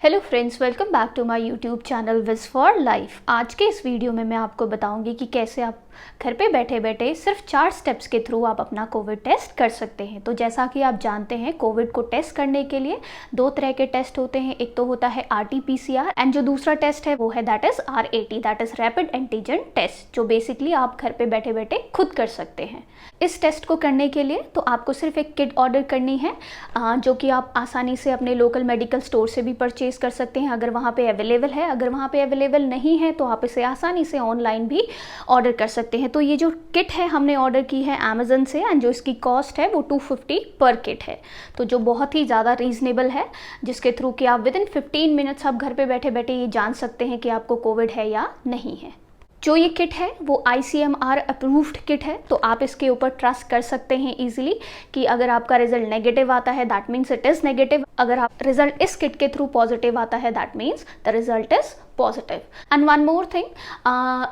Hello friends, welcome back to my YouTube channel wiz for life. आज के इस video में मैं आपको बताऊंगी कि कैसे आप घर पे बैठे बैठे सिर्फ 4 स्टेप्स के थ्रू आप अपना कोविड टेस्ट कर सकते हैं। तो जैसा कि आप जानते हैं, कोविड को टेस्ट करने के लिए 2 तरह के टेस्ट होते हैं। एक तो होता है RT-PCR एंड जो दूसरा टेस्ट है वो है that is RAT, that is rapid antigen test, जो बेसिकली आप घर पे बैठे बैठे खुद कर सकते हैं। इस टेस्ट को करने के लिए तो आपको सिर्फ एक किट ऑर्डर करनी है, जो कि आप आसानी से अपने लोकल मेडिकल स्टोर से भी परचेज कर सकते हैं अगर वहाँ पे अवेलेबल है। अगर वहाँ पे अवेलेबल नहीं है तो आप इसे आसानी से ऑनलाइन भी ऑर्डर कर सकते हैं। तो ये जो किट है हमने ऑर्डर की है अमेज़न से एंड जो इसकी कॉस्ट है वो 250 पर किट है, तो जो बहुत ही ज़्यादा रीज़नेबल है, जिसके थ्रू कि आप विदिन 15 मिनट्स आप घर पे बैठे बैठे ये जान सकते हैं कि आपको कोविड है या नहीं है। जो ये किट है वो ICMR अप्रूव्ड किट है, तो आप इसके ऊपर ट्रस्ट कर सकते हैं इजीली कि अगर आपका रिजल्ट नेगेटिव आता है that means it is negative, अगर आप रिजल्ट इस किट के थ्रू पॉजिटिव आता है that means the result is positive. And one more thing,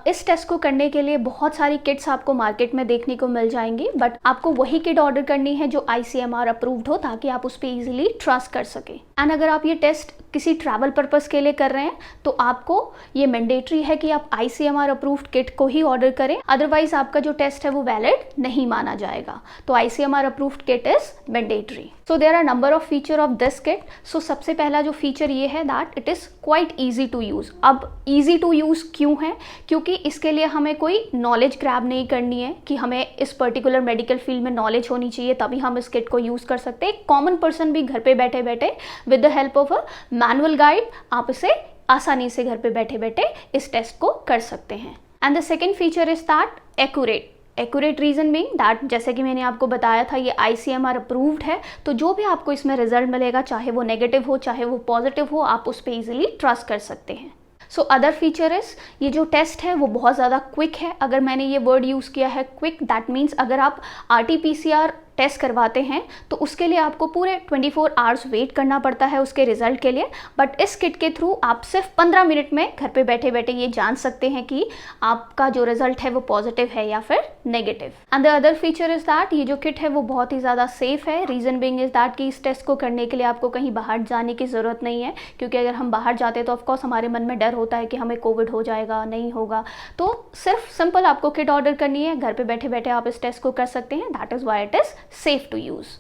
इस टेस्ट को करने के लिए बहुत सारी किट्स आपको मार्केट में देखने को मिल जाएंगी, बट आपको वही किट ऑर्डर करनी है जो ICMR अप्रूव्ड हो, ताकि आप उस पर ईजिली ट्रस्ट कर सकें। एंड अगर आप ये टेस्ट किसी ट्रैवल पर्पस के लिए कर रहे हैं तो आपको ये मैंडेटरी है कि आप ICMR अप्रूव्ड किट को ही ऑर्डर करें, अदरवाइज आपका जो टेस्ट है वो वैलिड नहीं माना जाएगा। तो ICMR approved kit is mandatory. So there are number of feature of this kit. So सबसे पहला जो फीचर ये है that it is quite easy to use. अब ईजी टू यूज़ क्यों है? क्योंकि इसके लिए हमें कोई नॉलेज ग्रैब नहीं करनी है कि हमें इस पर्टिकुलर मेडिकल फील्ड में नॉलेज होनी चाहिए तभी हम इस किट को यूज़ कर सकते हैं। एक कॉमन पर्सन भी घर पे बैठे बैठे with the help of a manual guide आप इसे आसानी से घर पे बैठे बैठे इस टेस्ट को कर सकते हैं। And the second feature is that accurate reason being that, जैसे कि मैंने आपको बताया था, ये ICMR अप्रूव्ड है, तो जो भी आपको इसमें रिजल्ट मिलेगा, चाहे वो नेगेटिव हो चाहे वो पॉजिटिव हो, आप उस पर ईजिली ट्रस्ट कर सकते हैं। सो अदर फीचर इज ये जो टेस्ट है वो बहुत ज़्यादा क्विक है। अगर मैंने ये वर्ड यूज़ किया है क्विक, दैट मीन्स अगर आप RT-PCR टेस्ट करवाते हैं तो उसके लिए आपको पूरे 24 आवर्स वेट करना पड़ता है उसके रिजल्ट के लिए, बट इस किट के थ्रू आप सिर्फ 15 मिनट में घर पे बैठे बैठे ये जान सकते हैं कि आपका जो रिजल्ट है वो पॉजिटिव है या फिर negative. And the other feature is that ये जो किट है वो बहुत ही ज़्यादा सेफ है। रीजन बीइंग इज दैट कि इस टेस्ट को करने के लिए आपको कहीं बाहर जाने की ज़रूरत नहीं है, क्योंकि अगर हम बाहर जाते तो ऑफकोर्स हमारे मन में डर होता है कि हमें कोविड हो जाएगा, नहीं होगा। तो सिर्फ सिंपल आपको किट ऑर्डर करनी है, घर पे बैठे बैठे आप इस टेस्ट को कर सकते हैं। That is why it is safe to use.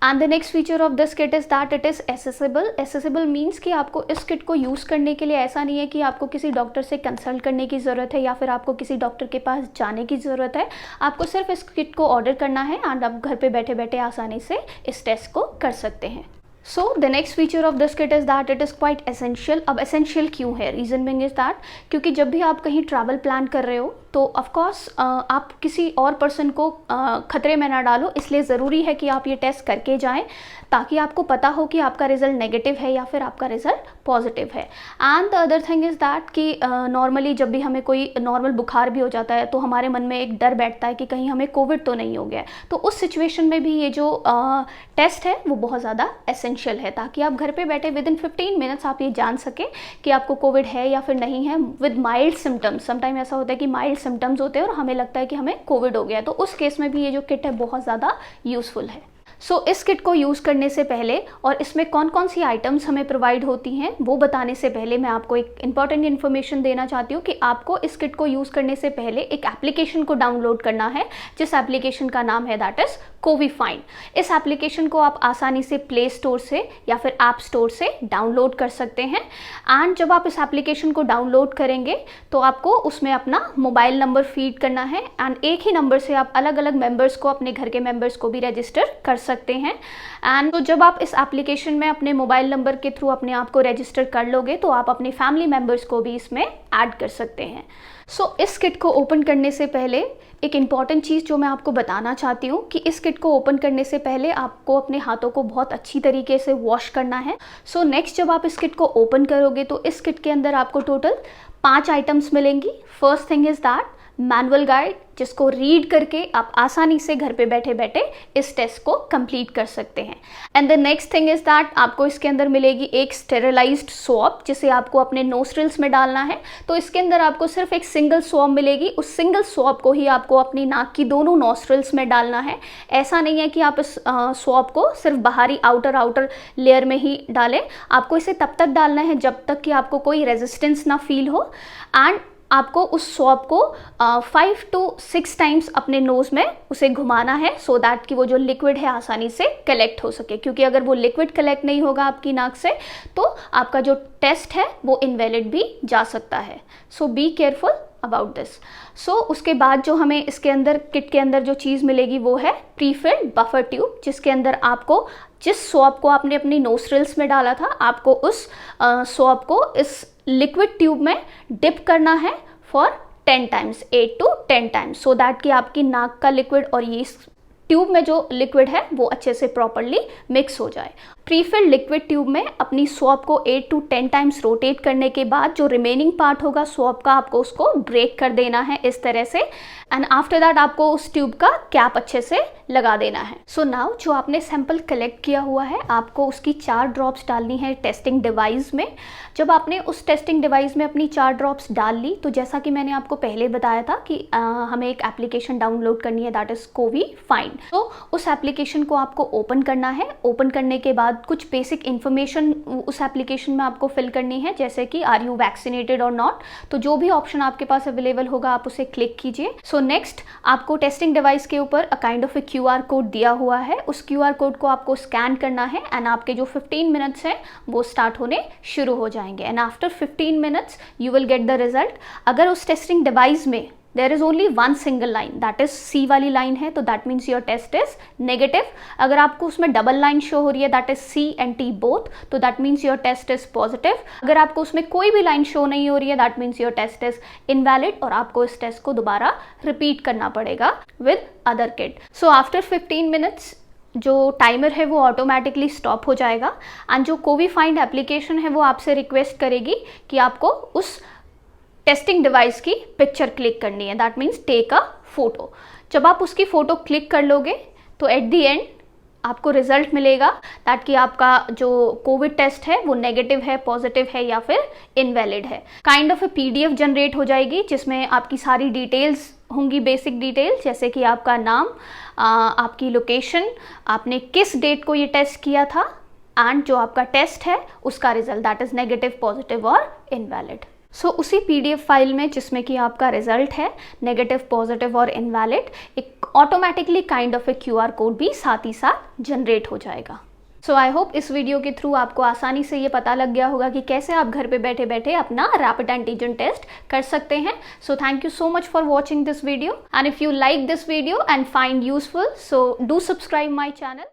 And the next feature of this kit is that it is accessible. Accessible means कि आपको इस किट को यूज़ करने के लिए ऐसा नहीं है कि आपको किसी डॉक्टर से कंसल्ट करने की ज़रूरत है या फिर आपको किसी डॉक्टर के पास जाने की ज़रूरत है। आपको सिर्फ इस किट को ऑर्डर करना है एंड आप घर पे बैठे बैठे आसानी से इस टेस्ट को कर सकते हैं। So the next feature of this kit is that it is quite essential. अब एसेंशियल क्यों है? रीज़न बीइंग इज दैट क्योंकि जब भी आप कहीं ट्रैवल प्लान कर रहे हो तो ऑफकोर्स आप किसी और पर्सन को खतरे में ना डालो, इसलिए ज़रूरी है कि आप ये टेस्ट करके जाएं ताकि आपको पता हो कि आपका रिज़ल्ट नेगेटिव है या फिर आपका रिज़ल्ट पॉजिटिव है। And the other thing is that कि नॉर्मली जब भी हमें कोई नॉर्मल बुखार भी हो जाता है तो हमारे मन में एक डर बैठता है कि कहीं हमें कोविड तो नहीं हो गया। तो उस सिचुएशन में भी ये जो टेस्ट है वो बहुत ज़्यादा एसेंशियल है, ताकि आप घर पे बैठे विदिन 15 मिनट्स आप ये जान सकें कि आपको कोविड है या फिर नहीं है विद माइल्ड सिम्टम्स। समटाइम ऐसा होता है कि माइल्ड सिम्टम्स होते हैं और हमें लगता है कि हमें कोविड हो गया, तो उस केस में भी ये जो किट है बहुत ज़्यादा यूज़फुल है। सो इस किट को यूज़ करने से पहले और इसमें कौन कौन सी आइटम्स हमें प्रोवाइड होती हैं वो बताने से पहले मैं आपको एक इंपॉर्टेंट इन्फॉर्मेशन देना चाहती हूँ कि आपको इस किट को यूज़ करने से पहले एक एप्लीकेशन को डाउनलोड करना है, जिस एप्लीकेशन का नाम है दैट इज़ कोविफाइन। इस एप्लीकेशन को आप आसानी से प्ले स्टोर से या फिर ऐप स्टोर से डाउनलोड कर सकते हैं। एंड जब आप इस एप्लीकेशन को डाउनलोड करेंगे तो आपको उसमें अपना मोबाइल नंबर फीड करना है एंड एक ही नंबर से आप अलग अलग मेंबर्स को, अपने घर के मेंबर्स को भी रजिस्टर कर सकते हैं। एंड तो जब आप इस एप्लीकेशन में अपने मोबाइल नंबर के थ्रू अपने आप को रजिस्टर कर लोगे तो आप अपने फैमिली मेंबर्स को भी इसमें ऐड कर सकते हैं। सो इस किट को ओपन करने से पहले एक इम्पॉर्टेंट चीज़ जो मैं आपको बताना चाहती हूँ कि इस किट को ओपन करने से पहले आपको अपने हाथों को बहुत अच्छी तरीके से वॉश करना है। सो नेक्स्ट जब आप इस किट को ओपन करोगे तो इस किट के अंदर आपको टोटल 5 आइटम्स मिलेंगी। First thing is that manual guide जिसको रीड करके आप आसानी से घर पे बैठे बैठे इस टेस्ट को कंप्लीट कर सकते हैं। And the next thing is that आपको इसके अंदर मिलेगी एक स्टेरिलाइज्ड स्वॉब जिसे आपको अपने नोस्ट्रिल्स में डालना है। तो इसके अंदर आपको सिर्फ एक सिंगल स्वॉब मिलेगी, उस सिंगल स्वॉब को ही आपको अपनी नाक की दोनों नोस्ट्रिल्स में डालना है। ऐसा नहीं है कि आप इस स्वॉब को सिर्फ बाहरी आउटर लेयर में ही डालें, आपको इसे तब तक डालना है जब तक कि आपको कोई रेजिस्टेंस ना फील हो। एंड आपको उस स्वॉब को 5 to 6 टाइम्स अपने नोज़ में उसे घुमाना है सो दैट कि वो जो लिक्विड है आसानी से कलेक्ट हो सके, क्योंकि अगर वो लिक्विड कलेक्ट नहीं होगा आपकी नाक से तो आपका जो टेस्ट है वो इनवैलिड भी जा सकता है। सो बी केयरफुल अबाउट दिस। सो उसके बाद जो हमें इसके अंदर किट के अंदर जो चीज़ मिलेगी वो है प्रीफिल्ड बफर ट्यूब, जिसके अंदर आपको जिस स्वॉब को आपने अपनी नोस्ट्रिल्स में डाला था आपको उस स्वॉब को इस लिक्विड ट्यूब में डिप करना है for 10 times, 8 to 10 times, so that कि आपकी नाक का लिक्विड और ये ट्यूब में जो लिक्विड है वो अच्छे से प्रॉपरली मिक्स हो जाए। प्रीफिल्ड लिक्विड ट्यूब में अपनी स्वॉब को 8 to 10 टाइम्स रोटेट करने के बाद जो रिमेनिंग पार्ट होगा स्वॉब का आपको उसको ब्रेक कर देना है इस तरह से। एंड आफ्टर दैट आपको उस ट्यूब का कैप अच्छे से लगा देना है। सो नाउ जो आपने सैंपल कलेक्ट किया हुआ है आपको उसकी 4 ड्रॉप्स डालनी है टेस्टिंग डिवाइस में। जब आपने उस टेस्टिंग डिवाइस में अपनी 4 ड्रॉप्स डाल ली तो जैसा कि मैंने आपको पहले बताया था कि हमें एक एप्लीकेशन डाउनलोड करनी है दैट इज़ कोवी फाइंड। तो उस एप्लीकेशन को आपको ओपन करना है। ओपन करने के बाद कुछ बेसिक इन्फॉर्मेशन उस एप्लीकेशन में आपको फिल करनी है, जैसे कि आर यू वैक्सीनेटेड और नॉट। तो जो भी ऑप्शन आपके पास अवेलेबल होगा आप उसे क्लिक कीजिए। सो नेक्स्ट आपको टेस्टिंग डिवाइस के ऊपर a kind of A QR code दिया हुआ है, उस QR कोड को आपको स्कैन करना है एंड आपके जो 15 मिनट्स हैं वो स्टार्ट होने शुरू हो जाएंगे। And after 15 minutes you will get the result. अगर उस टेस्टिंग डिवाइस में there is only one single line that is C वाली लाइन है तो that means your test is negative. अगर आपको उसमें डबल लाइन शो हो रही है that is C and T both तो that means your test is positive. अगर आपको उसमें कोई भी लाइन शो नहीं हो रही है that means your test is invalid और आपको इस टेस्ट को दोबारा रिपीट करना पड़ेगा with other kit. So after 15 minutes जो टाइमर है वो ऑटोमेटिकली स्टॉप हो जाएगा एंड जो कोवी फाइंड एप्लीकेशन है वो आपसे रिक्वेस्ट करेगी कि आपको उस टेस्टिंग डिवाइस की पिक्चर क्लिक करनी है, that means take a photo. जब आप उसकी फ़ोटो क्लिक कर लोगे तो एट द एंड आपको रिजल्ट मिलेगा दैट कि आपका जो कोविड टेस्ट है वो नेगेटिव है, पॉजिटिव है या फिर इनवैलिड है। Kind of A PDF generate हो जाएगी जिसमें आपकी सारी डिटेल्स होंगी, बेसिक डिटेल्स जैसे कि आपका नाम, आपकी लोकेशन, आपने किस डेट को ये टेस्ट किया था एंड जो आपका टेस्ट है उसका result that is negative, positive और इनवैलिड। सो उसी PDF फाइल में जिसमें कि आपका रिजल्ट है नेगेटिव, पॉजिटिव और इनवैलिड, एक automatically kind of A QR code भी साथ ही साथ जनरेट हो जाएगा। सो आई होप इस वीडियो के थ्रू आपको आसानी से ये पता लग गया होगा कि कैसे आप घर पे बैठे बैठे अपना रैपिड एंटीजन टेस्ट कर सकते हैं। So thank you so much for watching this video and if you like this video and find useful so do subscribe my channel.